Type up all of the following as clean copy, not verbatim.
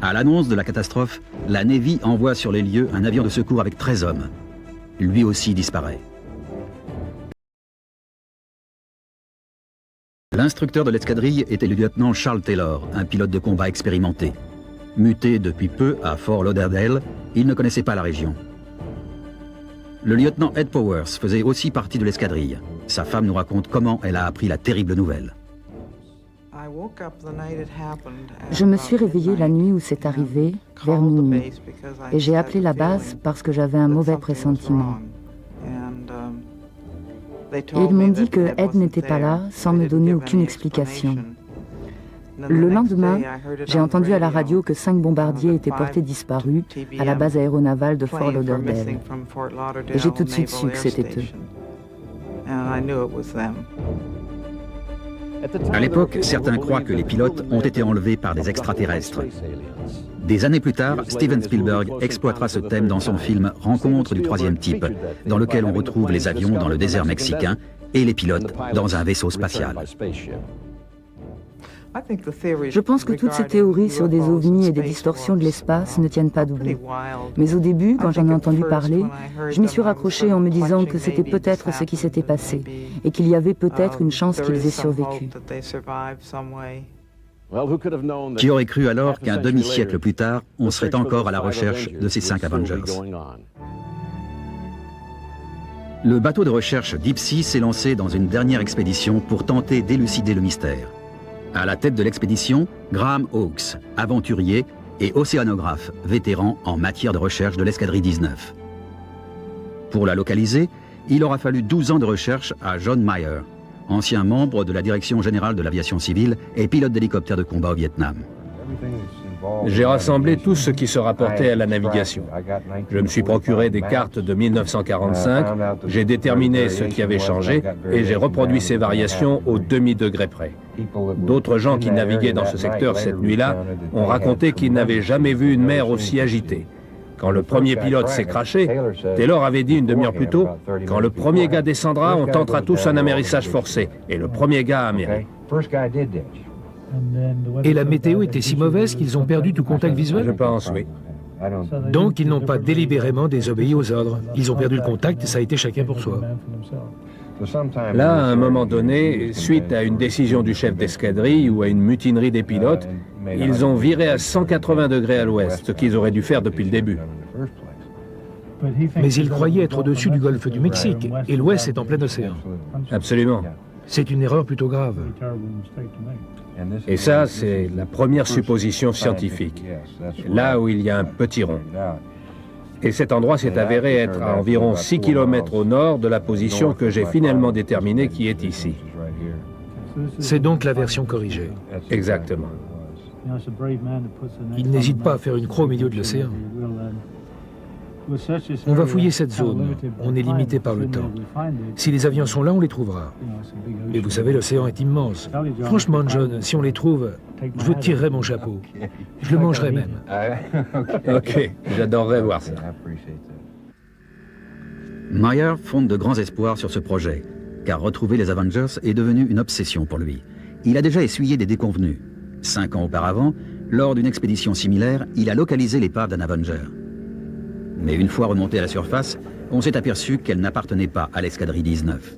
À l'annonce de la catastrophe, la Navy envoie sur les lieux un avion de secours avec 13 hommes. Lui aussi disparaît. L'instructeur de l'escadrille était le lieutenant Charles Taylor, un pilote de combat expérimenté. Muté depuis peu à Fort Lauderdale, il ne connaissait pas la région. Le lieutenant Ed Powers faisait aussi partie de l'escadrille. Sa femme nous raconte comment elle a appris la terrible nouvelle. Je me suis réveillée la nuit où c'est arrivé, vers minuit, et j'ai appelé la base parce que j'avais un mauvais pressentiment. Et ils m'ont dit que Ed n'était pas là, sans me donner aucune explication. Le lendemain, j'ai entendu à la radio que 5 bombardiers étaient portés disparus à la base aéronavale de Fort Lauderdale. Et j'ai tout de suite su que c'était eux. À l'époque, certains croient que les pilotes ont été enlevés par des extraterrestres. Des années plus tard, Steven Spielberg exploitera ce thème dans son film Rencontre du troisième type, dans lequel on retrouve les avions dans le désert mexicain et les pilotes dans un vaisseau spatial. Je pense que toutes ces théories sur des ovnis et des distorsions de l'espace ne tiennent pas debout. Mais au début, quand j'en ai entendu parler, je m'y suis raccrochée en me disant que c'était peut-être ce qui s'était passé et qu'il y avait peut-être une chance qu'ils aient survécu. Qui aurait cru alors qu'un demi-siècle plus tard, on serait encore à la recherche de ces 5 Avengers? Le bateau de recherche Deep Sea s'est lancé dans une dernière expédition pour tenter d'élucider le mystère. À la tête de l'expédition, Graham Hawkes, aventurier et océanographe, vétéran en matière de recherche de l'escadrille 19. Pour la localiser, il aura fallu 12 ans de recherche à John Meyer, ancien membre de la Direction générale de l'aviation civile et pilote d'hélicoptère de combat au Vietnam. J'ai rassemblé tout ce qui se rapportait à la navigation. Je me suis procuré des cartes de 1945, j'ai déterminé ce qui avait changé et j'ai reproduit ces variations au demi-degré près. D'autres gens qui naviguaient dans ce secteur cette nuit-là ont raconté qu'ils n'avaient jamais vu une mer aussi agitée. Quand le premier pilote s'est crashé, Taylor avait dit une demi-heure plus tôt, « Quand le premier gars descendra, on tentera tous un amérissage forcé. » Et le premier gars a améri. Et la météo était si mauvaise qu'ils ont perdu tout contact visuel? Je pense, oui. Donc ils n'ont pas délibérément désobéi aux ordres. Ils ont perdu le contact et ça a été chacun pour soi. Là, à un moment donné, suite à une décision du chef d'escadrille ou à une mutinerie des pilotes, ils ont viré à 180 degrés à l'ouest, ce qu'ils auraient dû faire depuis le début. Mais ils croyaient être au-dessus du golfe du Mexique, et l'ouest est en plein océan. Absolument. C'est une erreur plutôt grave. Et ça, c'est la première supposition scientifique, là où il y a un petit rond. Et cet endroit s'est avéré être à environ 6 km au nord de la position que j'ai finalement déterminée qui est ici. C'est donc la version corrigée. Exactement. Il n'hésite pas à faire une croix au milieu de l'océan. On va fouiller cette zone. On est limité par le temps. Si les avions sont là, on les trouvera. Mais vous savez, l'océan est immense. Franchement, John, si on les trouve, je vous tirerai mon chapeau. Je le mangerai même. Ok, j'adorerais voir ça. Meyer fonde de grands espoirs sur ce projet, car retrouver les Avengers est devenu une obsession pour lui. Il a déjà essuyé des déconvenues. 5 ans auparavant, lors d'une expédition similaire, il a localisé l'épave d'un Avenger. Mais une fois remontée à la surface, on s'est aperçu qu'elle n'appartenait pas à l'escadrille 19.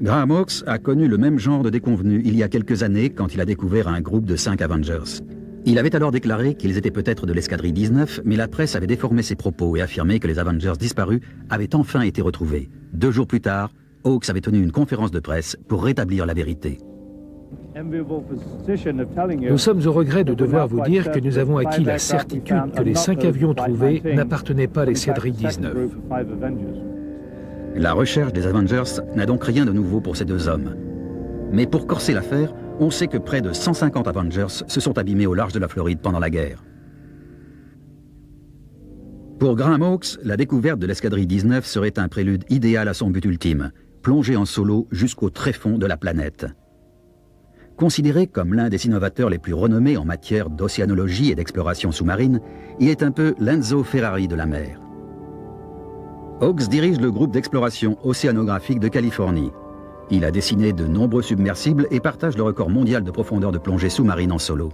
Graham Hawkes a connu le même genre de déconvenue il y a quelques années quand il a découvert un groupe de 5 Avengers. Il avait alors déclaré qu'ils étaient peut-être de l'escadrille 19, mais la presse avait déformé ses propos et affirmé que les Avengers disparus avaient enfin été retrouvés. 2 jours plus tard, Hawkes avait tenu une conférence de presse pour rétablir la vérité. Nous sommes au regret de devoir vous dire que nous avons acquis la certitude que les 5 avions trouvés n'appartenaient pas à l'escadrille 19. La recherche des Avengers n'a donc rien de nouveau pour ces 2 hommes. Mais pour corser l'affaire, on sait que près de 150 Avengers se sont abîmés au large de la Floride pendant la guerre. Pour Graham Hawkes, la découverte de l'escadrille 19 serait un prélude idéal à son but ultime, plonger en solo jusqu'au tréfonds de la planète. Considéré comme l'un des innovateurs les plus renommés en matière d'océanologie et d'exploration sous-marine, il est un peu l'Enzo Ferrari de la mer. Hawkes dirige le groupe d'exploration océanographique de Californie. Il a dessiné de nombreux submersibles et partage le record mondial de profondeur de plongée sous-marine en solo.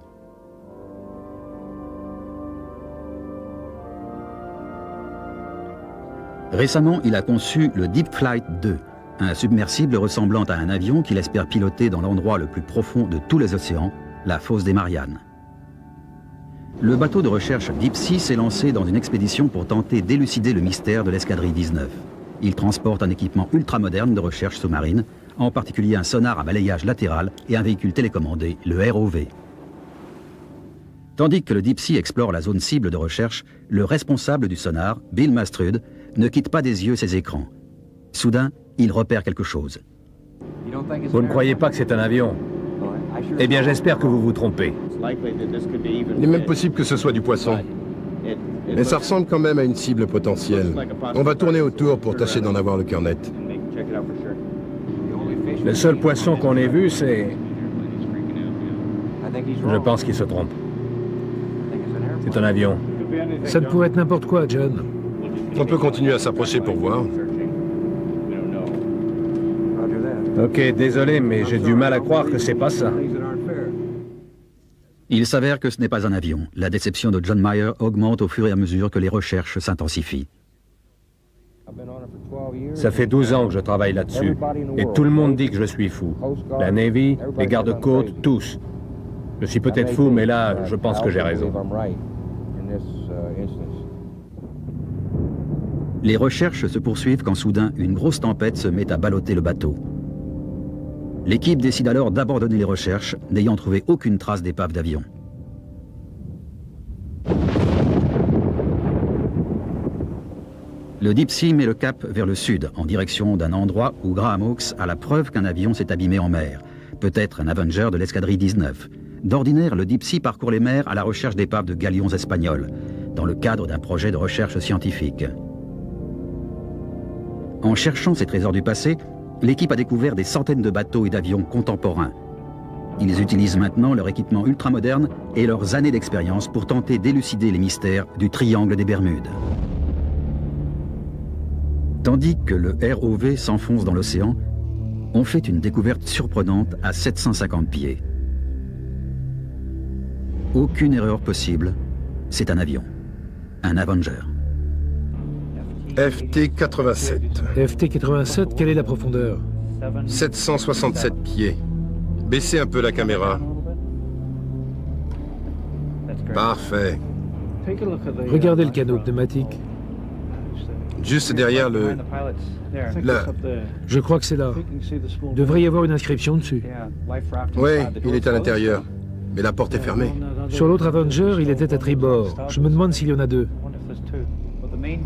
Récemment, il a conçu le Deep Flight 2, un submersible ressemblant à un avion qu'il espère piloter dans l'endroit le plus profond de tous les océans, la fosse des Mariannes. Le bateau de recherche Deep Sea s'est lancé dans une expédition pour tenter d'élucider le mystère de l'escadrille 19. Il transporte un équipement ultramoderne de recherche sous-marine, en particulier un sonar à balayage latéral et un véhicule télécommandé, le ROV. Tandis que le Deep Sea explore la zone cible de recherche, le responsable du sonar, Bill Mastrud, ne quitte pas des yeux ses écrans. Soudain, il repère quelque chose. Vous ne croyez pas que c'est un avion? Eh bien, j'espère que vous vous trompez. Il est même possible que ce soit du poisson. Mais ça ressemble quand même à une cible potentielle. On va tourner autour pour tâcher d'en avoir le cœur net. Le seul poisson qu'on ait vu, c'est... Je pense qu'il se trompe. C'est un avion. Ça ne pourrait être n'importe quoi, John. On peut continuer à s'approcher pour voir. Ok, désolé, mais j'ai du mal à croire que c'est pas ça. Il s'avère que ce n'est pas un avion. La déception de John Meyer augmente au fur et à mesure que les recherches s'intensifient. Ça fait 12 ans que je travaille là-dessus, et tout le monde dit que je suis fou. La Navy, les gardes-côtes, tous. Je suis peut-être fou, mais là, je pense que j'ai raison. Les recherches se poursuivent quand soudain, une grosse tempête se met à balloter le bateau. L'équipe décide alors d'abandonner les recherches, n'ayant trouvé aucune trace d'épave d'avion. Le Deep Sea met le cap vers le sud, en direction d'un endroit où Graham Hawkes a la preuve qu'un avion s'est abîmé en mer, peut-être un Avenger de l'escadrille 19. D'ordinaire, le Deep Sea parcourt les mers à la recherche d'épaves de galions espagnols, dans le cadre d'un projet de recherche scientifique. En cherchant ces trésors du passé, l'équipe a découvert des centaines de bateaux et d'avions contemporains. Ils utilisent maintenant leur équipement ultramoderne et leurs années d'expérience pour tenter d'élucider les mystères du triangle des Bermudes. Tandis que le ROV s'enfonce dans l'océan, on fait une découverte surprenante à 750 pieds. Aucune erreur possible, c'est un avion, un Avenger. FT-87. FT-87, quelle est la profondeur? 767 pieds. Baissez un peu la caméra. Parfait. Regardez le canot pneumatique. Juste derrière le... Là. Je crois que c'est là. Devrait y avoir une inscription dessus. Oui, il est à l'intérieur. Mais la porte est fermée. Sur l'autre Avenger, il était à tribord. Je me demande s'il y en a deux.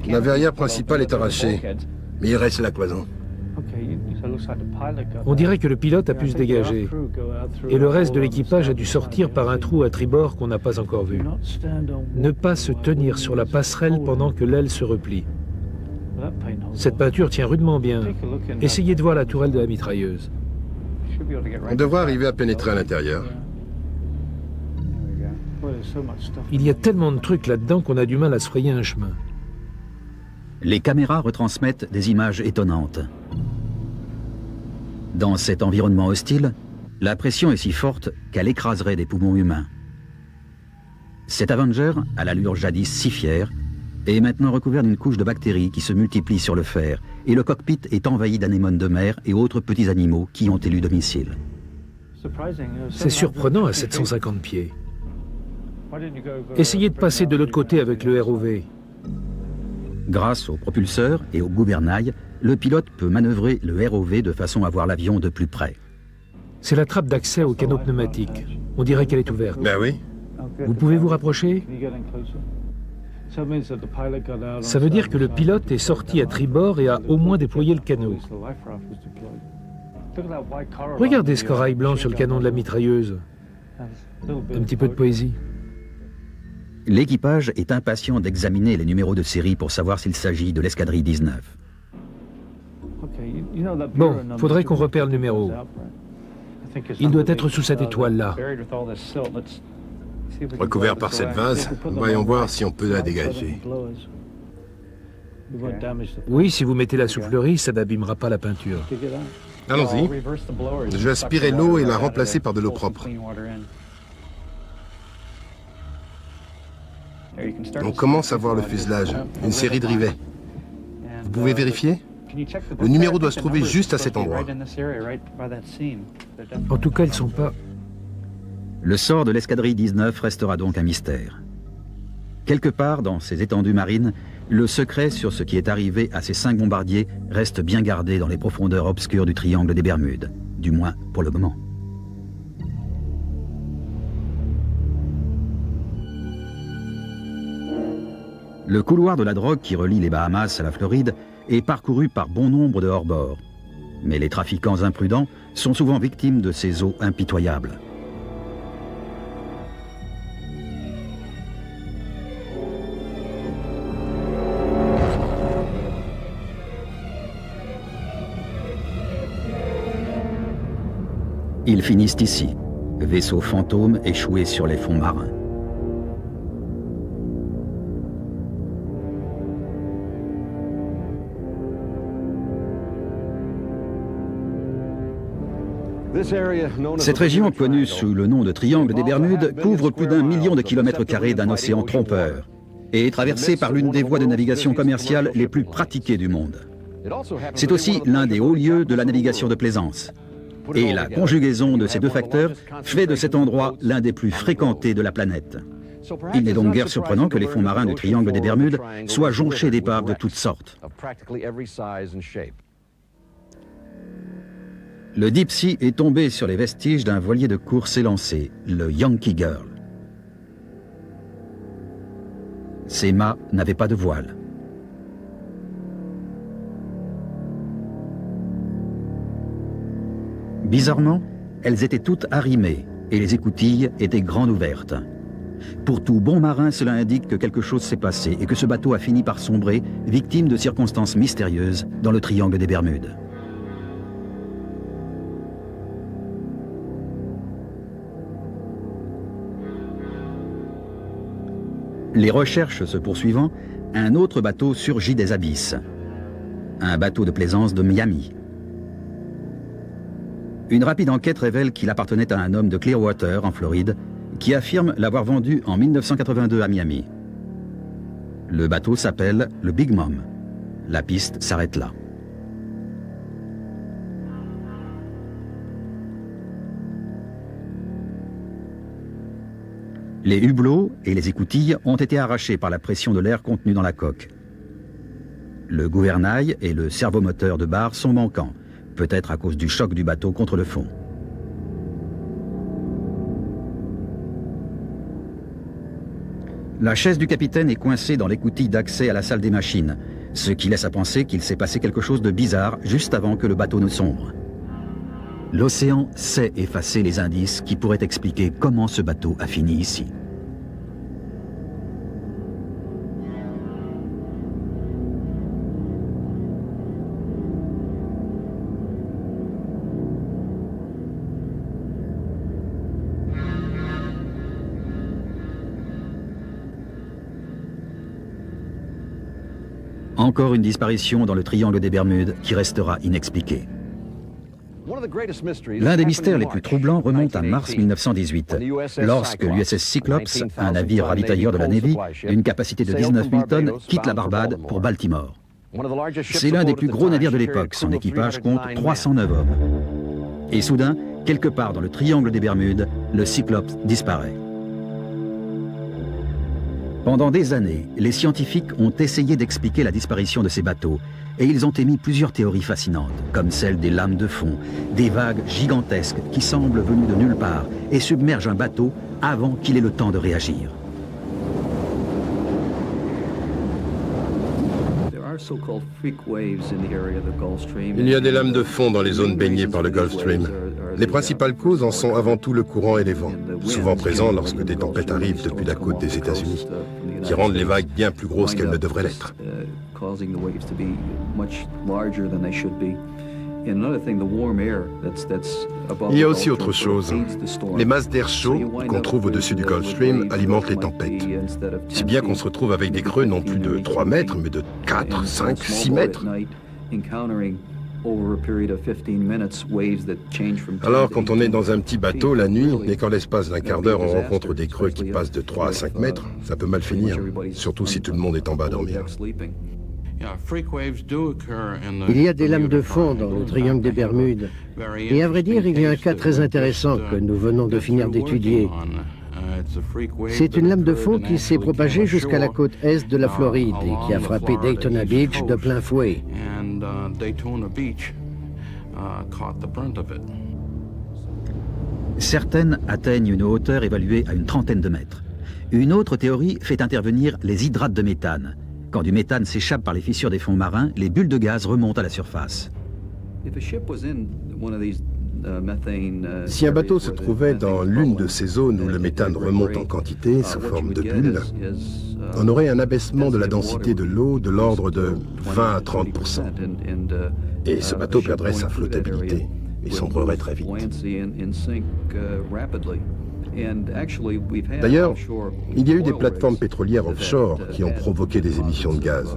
La verrière principale est arrachée, mais il reste la cloison. On dirait que le pilote a pu se dégager. Et le reste de l'équipage a dû sortir par un trou à tribord qu'on n'a pas encore vu. Ne pas se tenir sur la passerelle pendant que l'aile se replie. Cette peinture tient rudement bien. Essayez de voir la tourelle de la mitrailleuse. On devrait arriver à pénétrer à l'intérieur. Il y a tellement de trucs là-dedans qu'on a du mal à se frayer un chemin. Les caméras retransmettent des images étonnantes. Dans cet environnement hostile, la pression est si forte qu'elle écraserait des poumons humains. Cet Avenger, à l'allure jadis si fière, est maintenant recouvert d'une couche de bactéries qui se multiplient sur le fer, et le cockpit est envahi d'anémones de mer et autres petits animaux qui ont élu domicile. C'est surprenant à 750 pieds. Essayez de passer de l'autre côté avec le ROV. Grâce au propulseur et au gouvernail, le pilote peut manœuvrer le ROV de façon à voir l'avion de plus près. C'est la trappe d'accès au canot pneumatique. On dirait qu'elle est ouverte. Ben oui. Vous pouvez vous rapprocher? Ça veut dire que le pilote est sorti à tribord et a au moins déployé le canot. Regardez ce corail blanc sur le canon de la mitrailleuse. Un petit peu de poésie. L'équipage est impatient d'examiner les numéros de série pour savoir s'il s'agit de l'escadrille 19. Bon, faudrait qu'on repère le numéro. Il doit être sous cette étoile-là. Recouvert par cette vase, voyons voir si on peut la dégager. Oui, si vous mettez la soufflerie, ça n'abîmera pas la peinture. Allons-y. Je vais aspirer l'eau et la remplacer par de l'eau propre. On commence à voir le fuselage, une série de rivets. pouvez vérifier? Le numéro doit se trouver juste à cet endroit. En tout cas, ils ne sont pas... Le sort de l'escadrille 19 restera donc un mystère. Quelque part dans ces étendues marines, le secret sur ce qui est arrivé à ces 5 bombardiers reste bien gardé dans les profondeurs obscures du triangle des Bermudes, du moins pour le moment. Le couloir de la drogue qui relie les Bahamas à la Floride est parcouru par bon nombre de hors-bord. Mais les trafiquants imprudents sont souvent victimes de ces eaux impitoyables. Ils finissent ici, vaisseaux fantômes échoués sur les fonds marins. Cette région, connue sous le nom de Triangle des Bermudes, couvre plus d'1 million de kilomètres carrés d'un océan trompeur et est traversée par l'une des voies de navigation commerciale les plus pratiquées du monde. C'est aussi l'un des hauts lieux de la navigation de plaisance. Et la conjugaison de ces deux facteurs fait de cet endroit l'un des plus fréquentés de la planète. Il n'est donc guère surprenant que les fonds marins du Triangle des Bermudes soient jonchés d'épaves de toutes sortes. Le Deep Sea est tombé sur les vestiges d'un voilier de course élancé, le Yankee Girl. Ces mâts n'avaient pas de voile. Bizarrement, elles étaient toutes arrimées et les écoutilles étaient grandes ouvertes. Pour tout bon marin, cela indique que quelque chose s'est passé et que ce bateau a fini par sombrer, victime de circonstances mystérieuses dans le Triangle des Bermudes. Les recherches se poursuivant, un autre bateau surgit des abysses. Un bateau de plaisance de Miami. Une rapide enquête révèle qu'il appartenait à un homme de Clearwater, en Floride, qui affirme l'avoir vendu en 1982 à Miami. Le bateau s'appelle le Big Mom. La piste s'arrête là. Les hublots et les écoutilles ont été arrachés par la pression de l'air contenu dans la coque. Le gouvernail et le servomoteur de barre sont manquants, peut-être à cause du choc du bateau contre le fond. La chaise du capitaine est coincée dans l'écoutille d'accès à la salle des machines, ce qui laisse à penser qu'il s'est passé quelque chose de bizarre juste avant que le bateau ne sombre. L'océan sait effacer les indices qui pourraient expliquer comment ce bateau a fini ici. Encore une disparition dans le Triangle des Bermudes qui restera inexpliquée. L'un des mystères les plus troublants remonte à mars 1918, lorsque l'USS Cyclops, un navire ravitailleur de la Navy d'une capacité de 19 000 tonnes, quitte la Barbade pour Baltimore. C'est l'un des plus gros navires de l'époque, son équipage compte 309 hommes. Et soudain, quelque part dans le Triangle des Bermudes, le Cyclops disparaît. Pendant des années, les scientifiques ont essayé d'expliquer la disparition de ces bateaux, et ils ont émis plusieurs théories fascinantes, comme celle des lames de fond, des vagues gigantesques qui semblent venues de nulle part et submergent un bateau avant qu'il ait le temps de réagir. Il y a des lames de fond dans les zones baignées par le Gulf Stream. Les principales causes en sont avant tout le courant et les vents, souvent présents lorsque des tempêtes arrivent depuis la côte des États-Unis, qui rendent les vagues bien plus grosses qu'elles ne devraient l'être. Il y a aussi autre chose. Les masses d'air chaud qu'on trouve au-dessus du Gulf Stream alimentent les tempêtes. Si bien qu'on se retrouve avec des creux non plus de 3 mètres, mais de 4, 5, 6 mètres. Alors, quand on est dans un petit bateau la nuit, et qu'en l'espace d'un quart d'heure, on rencontre des creux qui passent de 3 à 5 mètres, ça peut mal finir, surtout si tout le monde est en bas à dormir. Il y a des lames de fond dans le triangle des Bermudes. Et à vrai dire, il y a un cas très intéressant que nous venons de finir d'étudier. C'est une lame de fond qui s'est propagée jusqu'à la côte est de la Floride et qui a frappé Daytona Beach de plein fouet. Certaines atteignent une hauteur évaluée à une trentaine de mètres. Une autre théorie fait intervenir les hydrates de méthane. Quand du méthane s'échappe par les fissures des fonds marins, les bulles de gaz remontent à la surface. Si un bateau se trouvait dans l'une de ces zones où le méthane remonte en quantité sous forme de bulles, on aurait un abaissement de la densité de l'eau de l'ordre de 20 à 30%. Et ce bateau perdrait sa flottabilité et sombrerait très vite. D'ailleurs, il y a eu des plateformes pétrolières offshore qui ont provoqué des émissions de gaz.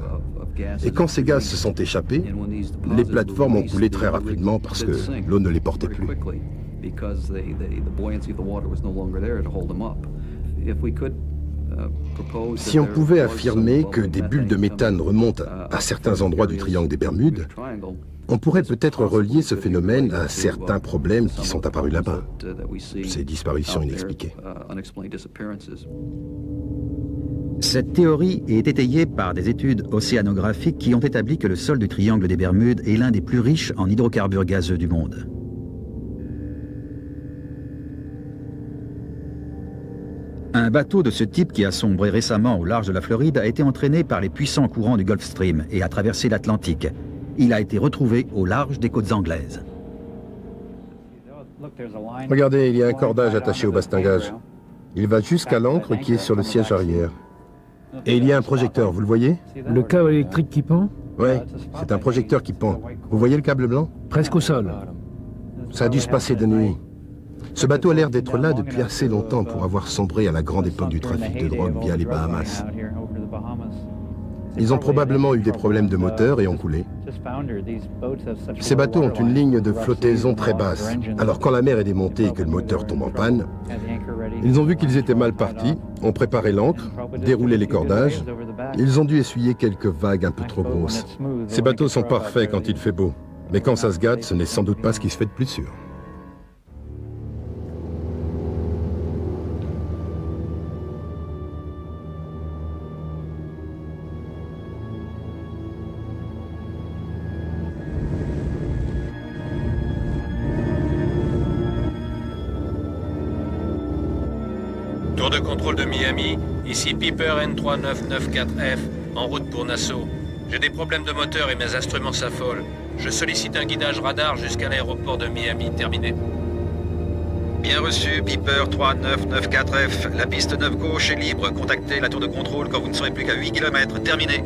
Et quand ces gaz se sont échappés, les plateformes ont coulé très rapidement parce que l'eau ne les portait plus. Si on pouvait affirmer que des bulles de méthane remontent à certains endroits du triangle des Bermudes, on pourrait peut-être relier ce phénomène à certains problèmes qui sont apparus là-bas, ces disparitions inexpliquées. Cette théorie est étayée par des études océanographiques qui ont établi que le sol du triangle des Bermudes est l'un des plus riches en hydrocarbures gazeux du monde. Un bateau de ce type qui a sombré récemment au large de la Floride a été entraîné par les puissants courants du Gulf Stream et a traversé l'Atlantique. Il a été retrouvé au large des côtes anglaises. Regardez, il y a un cordage attaché au bastingage. Il va jusqu'à l'ancre qui est sur le siège arrière. Et il y a un projecteur, vous le voyez? Le câble électrique qui pend? Oui, c'est un projecteur qui pend. Vous voyez le câble blanc? Presque au sol. Ça a dû se passer de nuit. Ce bateau a l'air d'être là depuis assez longtemps pour avoir sombré à la grande époque du trafic de drogue via les Bahamas. Ils ont probablement eu des problèmes de moteur et ont coulé. Ces bateaux ont une ligne de flottaison très basse. Alors quand la mer est démontée et que le moteur tombe en panne, ils ont vu qu'ils étaient mal partis, ont préparé l'ancre, déroulé les cordages. Ils ont dû essuyer quelques vagues un peu trop grosses. Ces bateaux sont parfaits quand il fait beau. Mais quand ça se gâte, ce n'est sans doute pas ce qui se fait de plus sûr. Tour de contrôle de Miami, ici Piper N3994F, en route pour Nassau. J'ai des problèmes de moteur et mes instruments s'affolent. Je sollicite un guidage radar jusqu'à l'aéroport de Miami. Terminé. Bien reçu, Piper 3994F. La piste 9 gauche est libre. Contactez la tour de contrôle quand vous ne serez plus qu'à 8 km. Terminé.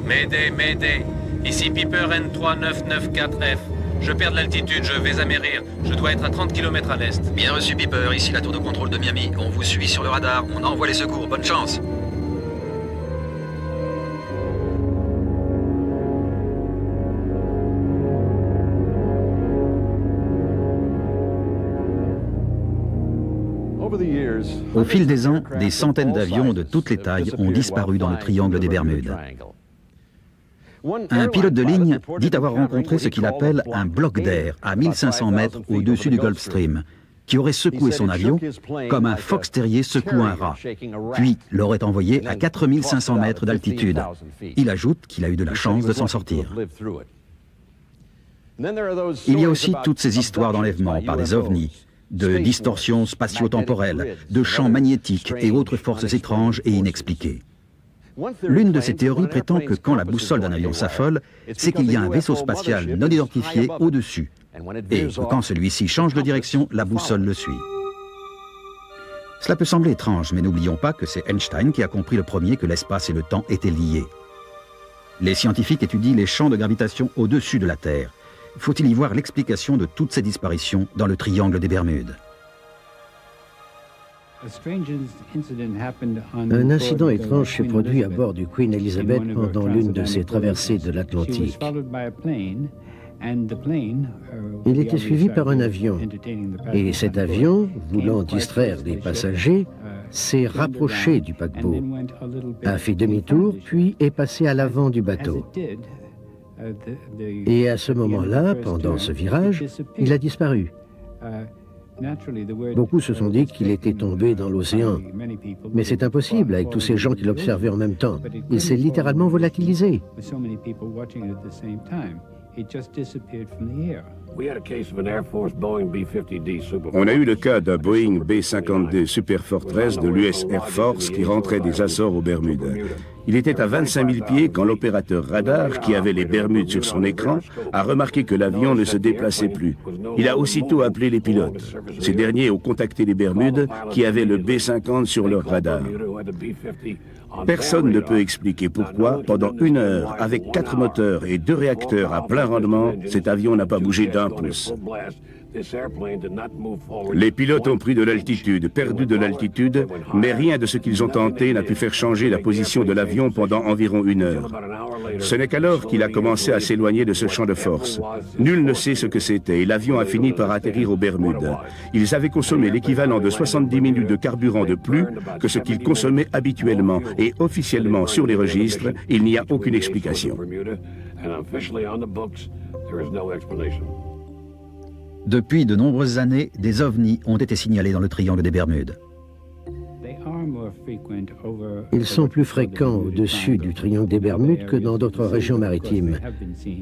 Mayday, Mayday. Ici Piper N3994F. Je perds de l'altitude, je vais amérir. Je dois être à 30 km à l'est. Bien reçu, Piper. Ici la tour de contrôle de Miami. On vous suit sur le radar. On envoie les secours. Bonne chance. Au fil des ans, des centaines d'avions de toutes les tailles ont disparu dans le triangle des Bermudes. Un pilote de ligne dit avoir rencontré ce qu'il appelle un bloc d'air à 1500 mètres au-dessus du Gulf Stream, qui aurait secoué son avion comme un fox terrier secoue un rat, puis l'aurait envoyé à 4500 mètres d'altitude. Il ajoute qu'il a eu de la chance de s'en sortir. Il y a aussi toutes ces histoires d'enlèvement par des ovnis, de distorsions spatio-temporelles, de champs magnétiques et autres forces étranges et inexpliquées. L'une de ces théories prétend que quand la boussole d'un avion s'affole, c'est qu'il y a un vaisseau spatial non identifié au-dessus, et que quand celui-ci change de direction, la boussole le suit. Cela peut sembler étrange, mais n'oublions pas que c'est Einstein qui a compris le premier que l'espace et le temps étaient liés. Les scientifiques étudient les champs de gravitation au-dessus de la Terre. Faut-il y voir l'explication de toutes ces disparitions dans le triangle des Bermudes? Un incident étrange s'est produit à bord du Queen Elizabeth pendant l'une de ses traversées de l'Atlantique. Il était suivi par un avion. Et cet avion, voulant distraire les passagers, s'est rapproché du paquebot, a fait demi-tour, puis est passé à l'avant du bateau. Et à ce moment-là, pendant ce virage, il a disparu. Beaucoup se sont dit qu'il était tombé dans l'océan. Mais c'est impossible avec tous ces gens qui l'observaient en même temps. Il s'est littéralement volatilisé. On a eu le cas d'un Boeing B-52 Super Fortress de l'US Air Force qui rentrait des Açores aux Bermudes. Il était à 25 000 pieds quand l'opérateur radar, qui avait les Bermudes sur son écran, a remarqué que l'avion ne se déplaçait plus. Il a aussitôt appelé les pilotes. Ces derniers ont contacté les Bermudes qui avaient le B-50 sur leur radar. Personne ne peut expliquer pourquoi, pendant 1 heure, avec 4 moteurs et 2 réacteurs à plein rendement, cet avion n'a pas bougé d'1 pouce. Les pilotes ont pris de l'altitude, perdu de l'altitude, mais rien de ce qu'ils ont tenté n'a pu faire changer la position de l'avion pendant environ 1 heure. Ce n'est qu'alors qu'il a commencé à s'éloigner de ce champ de force. Nul ne sait ce que c'était et l'avion a fini par atterrir aux Bermudes. Ils avaient consommé l'équivalent de 70 minutes de carburant de plus que ce qu'ils consommaient habituellement et officiellement sur les registres, il n'y a aucune explication. Depuis de nombreuses années, des ovnis ont été signalés dans le triangle des Bermudes. Ils sont plus fréquents au-dessus du triangle des Bermudes que dans d'autres régions maritimes.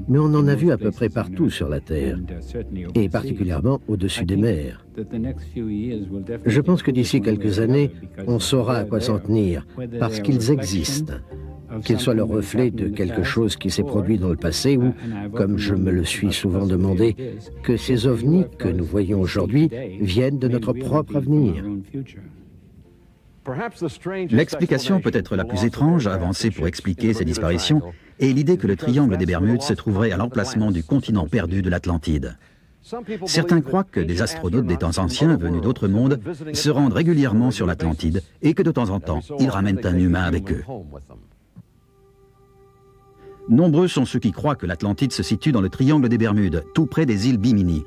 Mais on en a vu à peu près partout sur la Terre, et particulièrement au-dessus des mers. Je pense que d'ici quelques années, on saura à quoi s'en tenir, parce qu'ils existent. Qu'ils soient le reflet de quelque chose qui s'est produit dans le passé ou, comme je me le suis souvent demandé, que ces ovnis que nous voyons aujourd'hui viennent de notre propre avenir. L'explication peut-être la plus étrange avancée pour expliquer ces disparitions est l'idée que le triangle des Bermudes se trouverait à l'emplacement du continent perdu de l'Atlantide. Certains croient que des astronautes des temps anciens venus d'autres mondes se rendent régulièrement sur l'Atlantide et que de temps en temps, ils ramènent un humain avec eux. Nombreux sont ceux qui croient que l'Atlantide se situe dans le triangle des Bermudes, tout près des îles Bimini.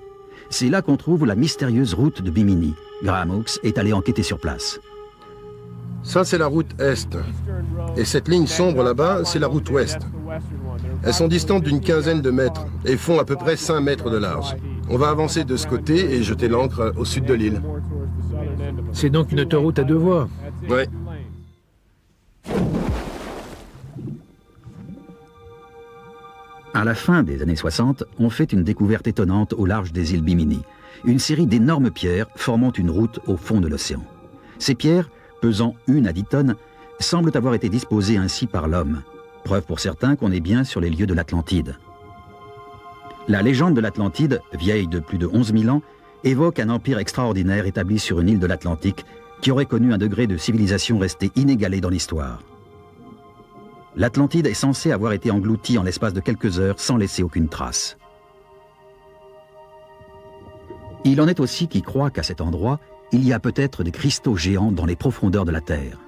C'est là qu'on trouve la mystérieuse route de Bimini. Graham Hawkes est allé enquêter sur place. Ça, c'est la route Est. Et cette ligne sombre là-bas, c'est la route Ouest. Elles sont distantes d'une quinzaine de mètres et font à peu près 5 mètres de large. On va avancer de ce côté et jeter l'ancre au sud de l'île. C'est donc une autoroute à 2 voies. Oui. À la fin des années 60, on fait une découverte étonnante au large des îles Bimini. Une série d'énormes pierres formant une route au fond de l'océan. Ces pierres, pesant 1 à 10 tonnes, semblent avoir été disposées ainsi par l'homme. Preuve pour certains qu'on est bien sur les lieux de l'Atlantide. La légende de l'Atlantide, vieille de plus de 11 000 ans, évoque un empire extraordinaire établi sur une île de l'Atlantique qui aurait connu un degré de civilisation resté inégalé dans l'histoire. L'Atlantide est censée avoir été engloutie en l'espace de quelques heures sans laisser aucune trace. Il en est aussi qui croient qu'à cet endroit, il y a peut-être des cristaux géants dans les profondeurs de la Terre.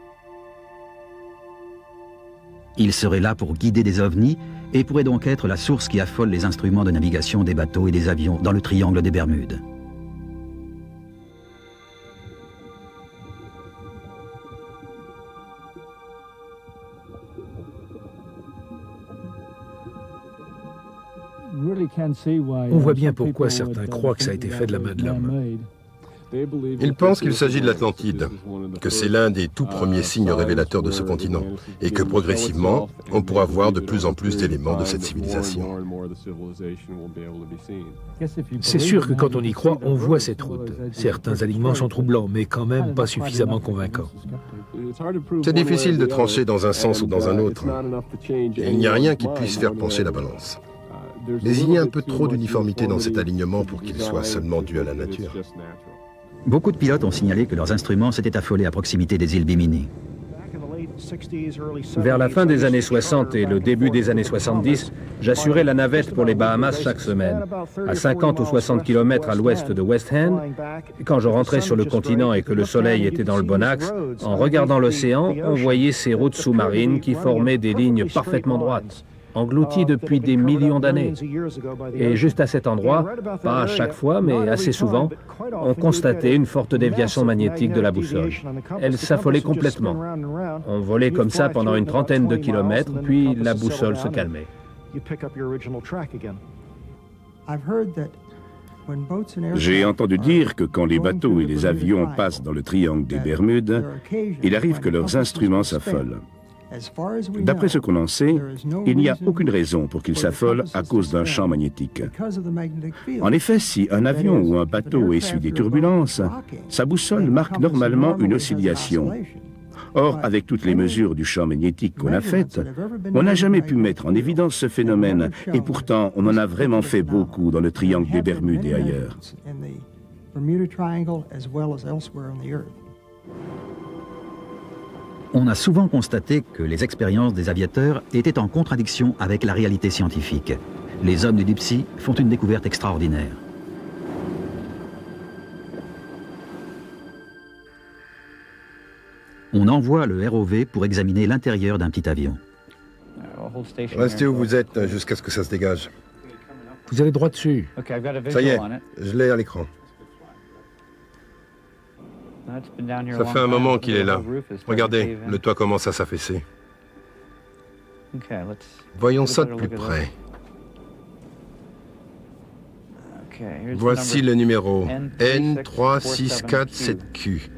Ils seraient là pour guider des ovnis et pourraient donc être la source qui affole les instruments de navigation des bateaux et des avions dans le triangle des Bermudes. On voit bien pourquoi certains croient que ça a été fait de la main de l'homme. Ils pensent qu'il s'agit de l'Atlantide, que c'est l'un des tout premiers signes révélateurs de ce continent, et que progressivement, on pourra voir de plus en plus d'éléments de cette civilisation. C'est sûr que quand on y croit, on voit cette route. Certains alignements sont troublants, mais quand même pas suffisamment convaincants. C'est difficile de trancher dans un sens ou dans un autre, et il n'y a rien qui puisse faire pencher la balance. Mais il y a un peu trop d'uniformité dans cet alignement pour qu'il soit seulement dû à la nature. Beaucoup de pilotes ont signalé que leurs instruments s'étaient affolés à proximité des îles Bimini. Vers la fin des années 60 et le début des années 70, j'assurais la navette pour les Bahamas chaque semaine. À 50 ou 60 km à l'ouest de West End, quand je rentrais sur le continent et que le soleil était dans le bon axe, en regardant l'océan, on voyait ces routes sous-marines qui formaient des lignes parfaitement droites. englouti depuis des millions d'années. Et juste à cet endroit, pas à chaque fois, mais assez souvent, on constatait une forte déviation magnétique de la boussole. Elle s'affolait complètement. On volait comme ça pendant une trentaine de kilomètres, puis la boussole se calmait. J'ai entendu dire que quand les bateaux et les avions passent dans le triangle des Bermudes, il arrive que leurs instruments s'affolent. D'après ce qu'on en sait, il n'y a aucune raison pour qu'ils s'affolent à cause d'un champ magnétique. En effet, si un avion ou un bateau essuie des turbulences, sa boussole marque normalement une oscillation. Or, avec toutes les mesures du champ magnétique qu'on a faites, on n'a jamais pu mettre en évidence ce phénomène, et pourtant on en a vraiment fait beaucoup dans le triangle des Bermudes et ailleurs. On a souvent constaté que les expériences des aviateurs étaient en contradiction avec la réalité scientifique. Les hommes du Deep Sea font une découverte extraordinaire. On envoie le ROV pour examiner l'intérieur d'un petit avion. Restez où vous êtes jusqu'à ce que ça se dégage. Vous allez droit dessus. Ça y est, je l'ai à l'écran. Ça fait un moment qu'il est là. Regardez, le toit commence à s'affaisser. Voyons ça de plus près. Voici le numéro N3647Q.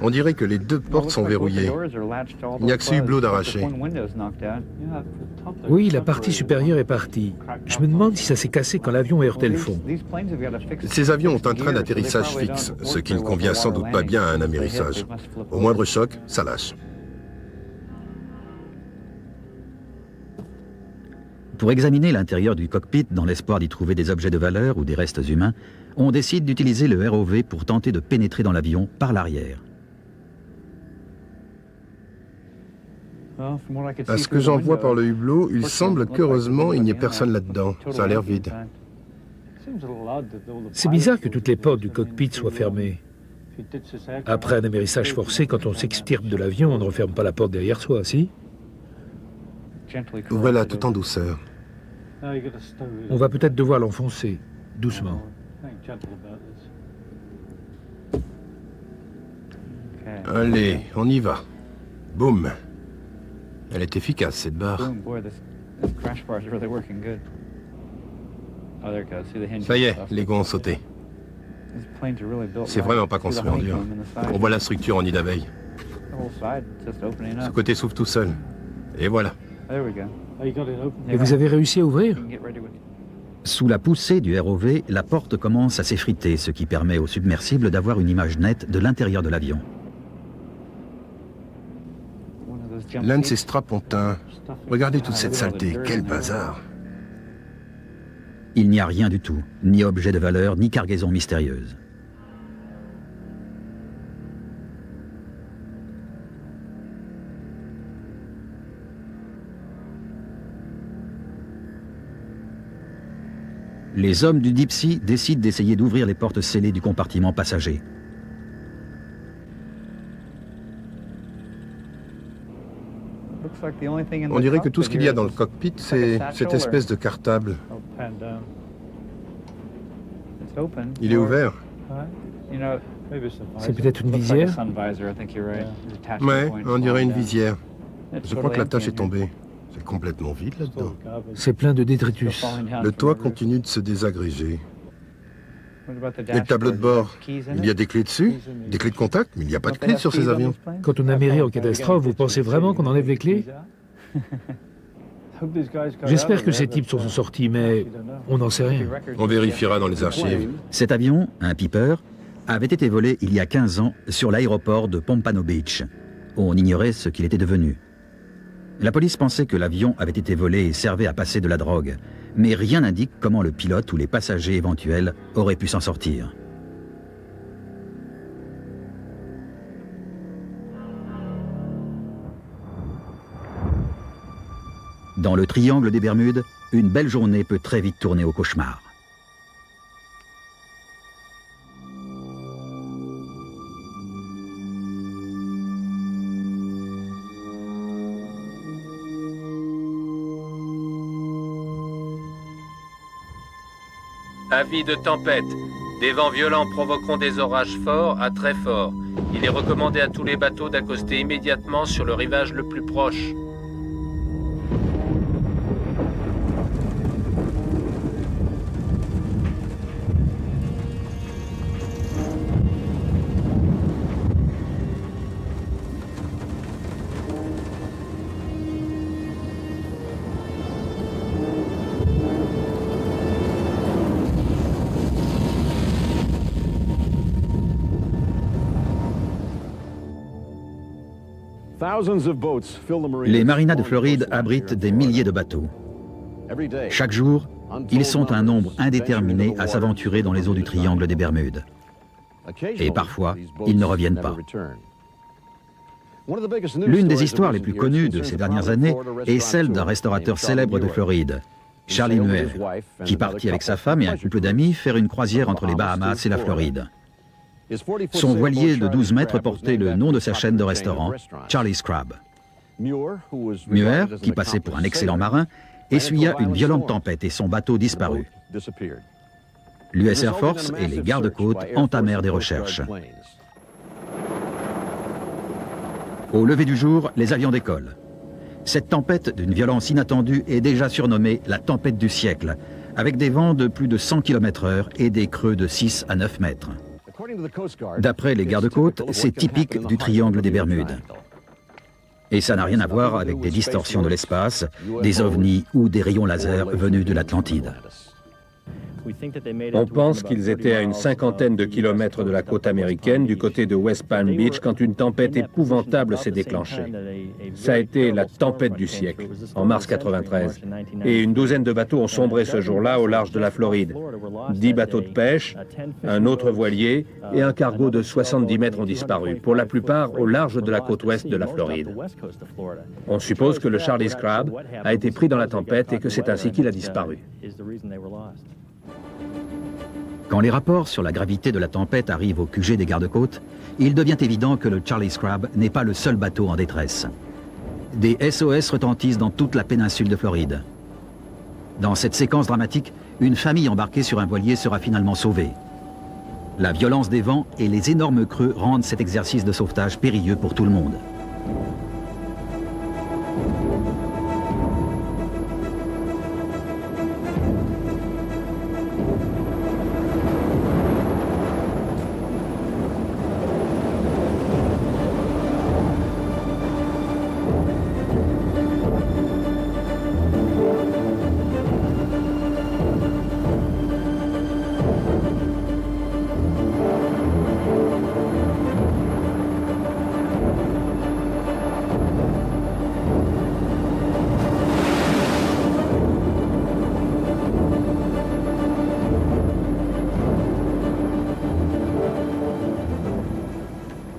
On dirait que les deux portes sont verrouillées. Il n'y a que ce hublot d'arraché. Oui, la partie supérieure est partie. Je me demande si ça s'est cassé quand l'avion a heurté le fond. Ces avions ont un train d'atterrissage fixe, ce qui ne convient sans doute pas bien à un amérissage. Au moindre choc, ça lâche. Pour examiner l'intérieur du cockpit dans l'espoir d'y trouver des objets de valeur ou des restes humains, on décide d'utiliser le ROV pour tenter de pénétrer dans l'avion par l'arrière. À ce que j'en vois par le hublot, il semble qu'heureusement il n'y ait personne là-dedans. Ça a l'air vide. C'est bizarre que toutes les portes du cockpit soient fermées. Après un amérissage forcé, quand on s'extirpe de l'avion, on ne referme pas la porte derrière soi, si? Ouvrez-la tout en douceur. On va peut-être devoir l'enfoncer, doucement. Allez, on y va. Boum. Elle est efficace, cette barre. Ça y est, les gonds ont sauté. C'est vraiment pas construit en dur. On voit la structure en nid d'abeille. Ce côté s'ouvre tout seul. Et voilà. Et vous avez réussi à ouvrir? Sous la poussée du ROV, la porte commence à s'effriter, ce qui permet au submersible d'avoir une image nette de l'intérieur de l'avion. L'un de ces strapontins. Regardez toute cette saleté, quel bazar. Il n'y a rien du tout, ni objet de valeur, ni cargaison mystérieuse. Les hommes du Deep Sea décident d'essayer d'ouvrir les portes scellées du compartiment passager. On dirait que tout ce qu'il y a dans le cockpit, c'est cette espèce de cartable. Il est ouvert. C'est peut-être une visière? Ouais, on dirait une visière. Je crois que la tâche est tombée. C'est complètement vide là-dedans. C'est plein de détritus. Le toit continue de se désagréger. Et le tableau de bord, il y a des clés dessus, des clés de contact, mais il n'y a pas de clés sur ces avions. Quand on amérit en catastrophe, vous pensez vraiment qu'on enlève les clés? J'espère que ces types sont sortis, mais on n'en sait rien. On vérifiera dans les archives. Cet avion, un Piper, avait été volé il y a 15 ans sur l'aéroport de Pompano Beach. On ignorait ce qu'il était devenu. La police pensait que l'avion avait été volé et servait à passer de la drogue, mais rien n'indique comment le pilote ou les passagers éventuels auraient pu s'en sortir. Dans le triangle des Bermudes, une belle journée peut très vite tourner au cauchemar. Avis de tempête. Des vents violents provoqueront des orages forts à très forts. Il est recommandé à tous les bateaux d'accoster immédiatement sur le rivage le plus proche. Les marinas de Floride abritent des milliers de bateaux. Chaque jour, ils sont un nombre indéterminé à s'aventurer dans les eaux du triangle des Bermudes. Et parfois, ils ne reviennent pas. L'une des histoires les plus connues de ces dernières années est celle d'un restaurateur célèbre de Floride, Charlie Muir, qui partit avec sa femme et un couple d'amis faire une croisière entre les Bahamas et la Floride. Son voilier de 12 mètres portait le nom de sa chaîne de restaurants, Charlie's Crab. Muir, qui passait pour un excellent marin, essuya une violente tempête et son bateau disparut. L'US Air Force et les gardes-côtes entamèrent des recherches. Au lever du jour, les avions décollent. Cette tempête d'une violence inattendue est déjà surnommée la tempête du siècle, avec des vents de plus de 100 km/h et des creux de 6 à 9 mètres. D'après les gardes-côtes, c'est typique du triangle des Bermudes. Et ça n'a rien à voir avec des distorsions de l'espace, des ovnis ou des rayons laser venus de l'Atlantide. On pense qu'ils étaient à une cinquantaine de kilomètres de la côte américaine, du côté de West Palm Beach, quand une tempête épouvantable s'est déclenchée. Ça a été la tempête du siècle, en mars 93. Et une douzaine de bateaux ont sombré ce jour-là au large de la Floride. 10 bateaux de pêche, un autre voilier et un cargo de 70 mètres ont disparu, pour la plupart au large de la côte ouest de la Floride. On suppose que le Charlie's Crab a été pris dans la tempête et que c'est ainsi qu'il a disparu. Quand les rapports sur la gravité de la tempête arrivent au QG des gardes-côtes, il devient évident que le Charlie's Crab n'est pas le seul bateau en détresse. Des SOS retentissent dans toute la péninsule de Floride. Dans cette séquence dramatique, une famille embarquée sur un voilier sera finalement sauvée. La violence des vents et les énormes creux rendent cet exercice de sauvetage périlleux pour tout le monde.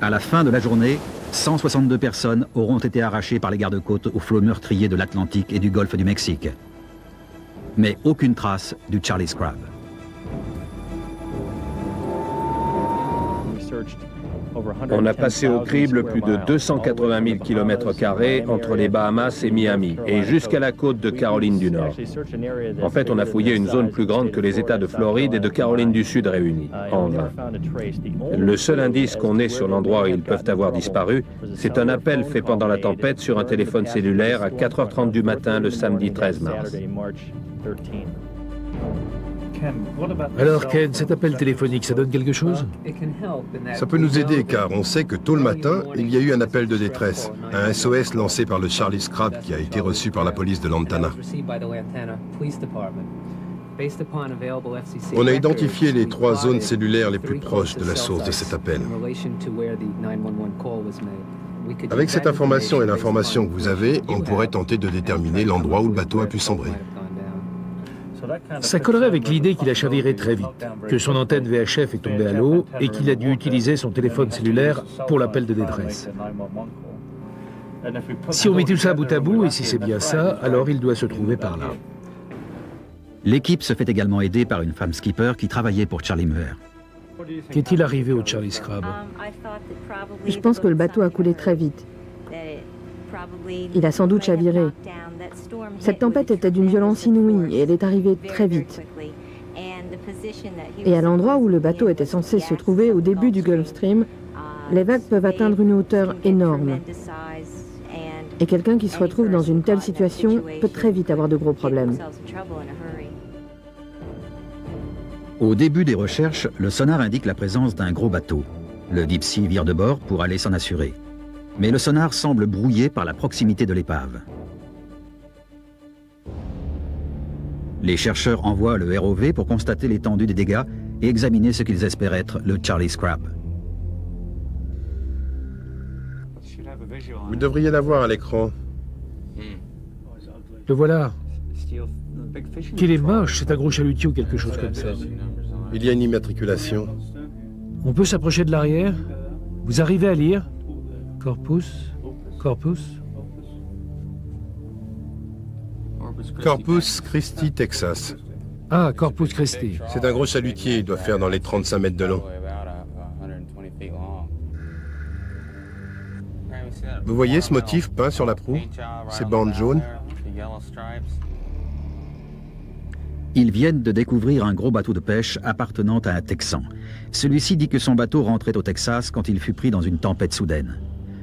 À la fin de la journée, 162 personnes auront été arrachées par les gardes-côtes aux flots meurtriers de l'Atlantique et du golfe du Mexique. Mais aucune trace du Charlie's Crab. On a passé au crible plus de 280 000 km² entre les Bahamas et Miami, et jusqu'à la côte de Caroline du Nord. En fait, on a fouillé une zone plus grande que les États de Floride et de Caroline du Sud réunis, en vain. Le seul indice qu'on ait sur l'endroit où ils peuvent avoir disparu, c'est un appel fait pendant la tempête sur un téléphone cellulaire à 4h30 du matin le samedi 13 mars. Alors Ken, cet appel téléphonique, ça donne quelque chose? Ça peut nous aider car on sait que tôt le matin, il y a eu un appel de détresse, un SOS lancé par le Charlie's Crab qui a été reçu par la police de Lantana. On a identifié les 3 zones cellulaires les plus proches de la source de cet appel. Avec cette information et l'information que vous avez, on pourrait tenter de déterminer l'endroit où le bateau a pu sombrer. Ça collerait avec l'idée qu'il a chaviré très vite, que son antenne VHF est tombée à l'eau et qu'il a dû utiliser son téléphone cellulaire pour l'appel de détresse. Si on met tout ça bout à bout, et si c'est bien ça, alors il doit se trouver par là. L'équipe se fait également aider par une femme skipper qui travaillait pour Charlie Muir. Qu'est-il arrivé au Charlie's Crab? Je pense que le bateau a coulé très vite. Il a sans doute chaviré. Cette tempête était d'une violence inouïe et elle est arrivée très vite. Et à l'endroit où le bateau était censé se trouver au début du Gulf Stream, les vagues peuvent atteindre une hauteur énorme. Et quelqu'un qui se retrouve dans une telle situation peut très vite avoir de gros problèmes. Au début des recherches, le sonar indique la présence d'un gros bateau. Le Deep Sea vire de bord pour aller s'en assurer. Mais le sonar semble brouillé par la proximité de l'épave. Les chercheurs envoient le ROV pour constater l'étendue des dégâts et examiner ce qu'ils espèrent être le Charlie's Crab. Vous devriez l'avoir à l'écran. Le voilà. Qu'il est moche, c'est un gros chalutier ou quelque chose comme ça. Il y a une immatriculation. On peut s'approcher de l'arrière. Vous arrivez à lire? Corpus, Corpus. Corpus Christi, Texas. Ah, Corpus Christi. C'est un gros chalutier, il doit faire dans les 35 mètres de long. Vous voyez ce motif peint sur la proue? Ces bandes jaunes? Ils viennent de découvrir un gros bateau de pêche appartenant à un Texan. Celui-ci dit que son bateau rentrait au Texas quand il fut pris dans une tempête soudaine.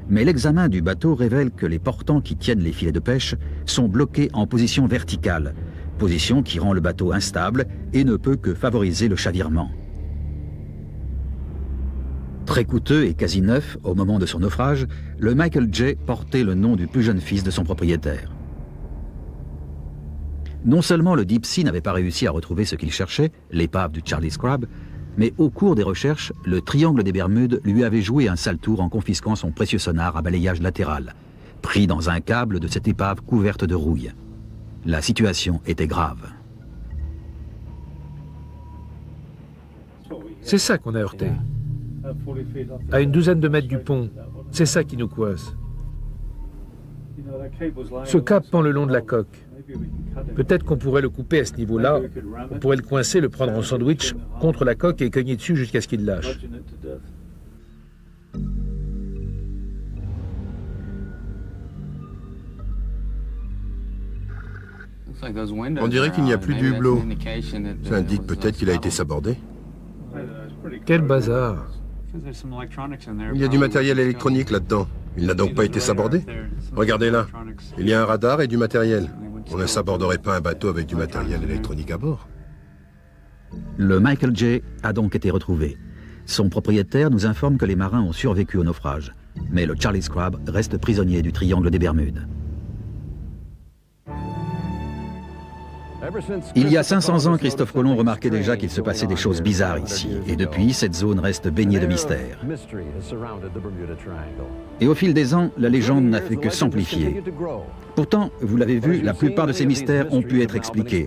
Mais l'examen du bateau révèle que les portants qui tiennent les filets de pêche sont bloqués en position verticale, position qui rend le bateau instable et ne peut que favoriser le chavirement. Très coûteux et quasi neuf au moment de son naufrage, le Michael J. portait le nom du plus jeune fils de son propriétaire. Non seulement le Deep Sea n'avait pas réussi à retrouver ce qu'il cherchait, l'épave du Charlie's Crab, mais au cours des recherches, le triangle des Bermudes lui avait joué un sale tour en confisquant son précieux sonar à balayage latéral, pris dans un câble de cette épave couverte de rouille. La situation était grave. C'est ça qu'on a heurté. À une douzaine de mètres du pont, c'est ça qui nous coince. Ce câble pend le long de la coque. Peut-être qu'on pourrait le couper à ce niveau-là. On pourrait le coincer, le prendre en sandwich contre la coque et cogner dessus jusqu'à ce qu'il lâche. On dirait qu'il n'y a plus de hublot. Ça indique peut-être qu'il a été sabordé. Quel bazar! Il y a du matériel électronique là-dedans. Il n'a donc pas été sabordé? Regardez là. Il y a un radar et du matériel. On ne saborderait pas un bateau avec du matériel électronique à bord. Le Michael J. a donc été retrouvé. Son propriétaire nous informe que les marins ont survécu au naufrage. Mais le Charlie's Crab reste prisonnier du triangle des Bermudes. Il y a 500 ans, Christophe Colomb remarquait déjà qu'il se passait des choses bizarres ici. Et depuis, cette zone reste baignée de mystères. Et au fil des ans, la légende n'a fait que s'amplifier. Pourtant, vous l'avez vu, la plupart de ces mystères ont pu être expliqués.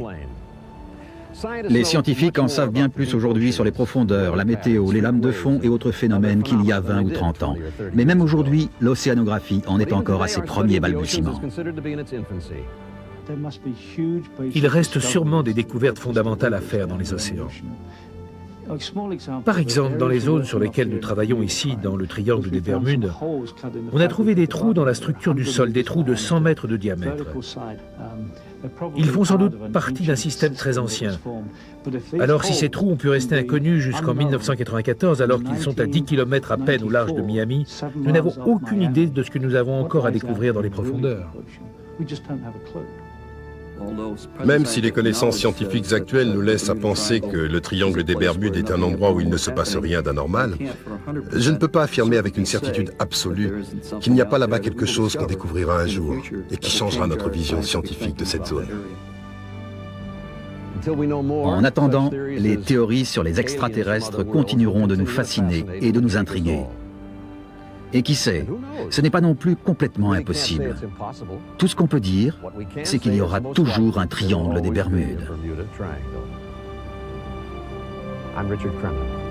Les scientifiques en savent bien plus aujourd'hui sur les profondeurs, la météo, les lames de fond et autres phénomènes qu'il y a 20 ou 30 ans. Mais même aujourd'hui, l'océanographie en est encore à ses premiers balbutiements. Il reste sûrement des découvertes fondamentales à faire dans les océans. Par exemple, dans les zones sur lesquelles nous travaillons ici, dans le triangle des Bermudes, on a trouvé des trous dans la structure du sol, des trous de 100 mètres de diamètre. Ils font sans doute partie d'un système très ancien. Alors si ces trous ont pu rester inconnus jusqu'en 1994, alors qu'ils sont à 10 km à peine au large de Miami, nous n'avons aucune idée de ce que nous avons encore à découvrir dans les profondeurs. Même si les connaissances scientifiques actuelles nous laissent à penser que le triangle des Bermudes est un endroit où il ne se passe rien d'anormal, je ne peux pas affirmer avec une certitude absolue qu'il n'y a pas là-bas quelque chose qu'on découvrira un jour et qui changera notre vision scientifique de cette zone. En attendant, les théories sur les extraterrestres continueront de nous fasciner et de nous intriguer. Et qui sait, ce n'est pas non plus complètement impossible. Tout ce qu'on peut dire, c'est qu'il y aura toujours un triangle des Bermudes. I'm Richard Kremen.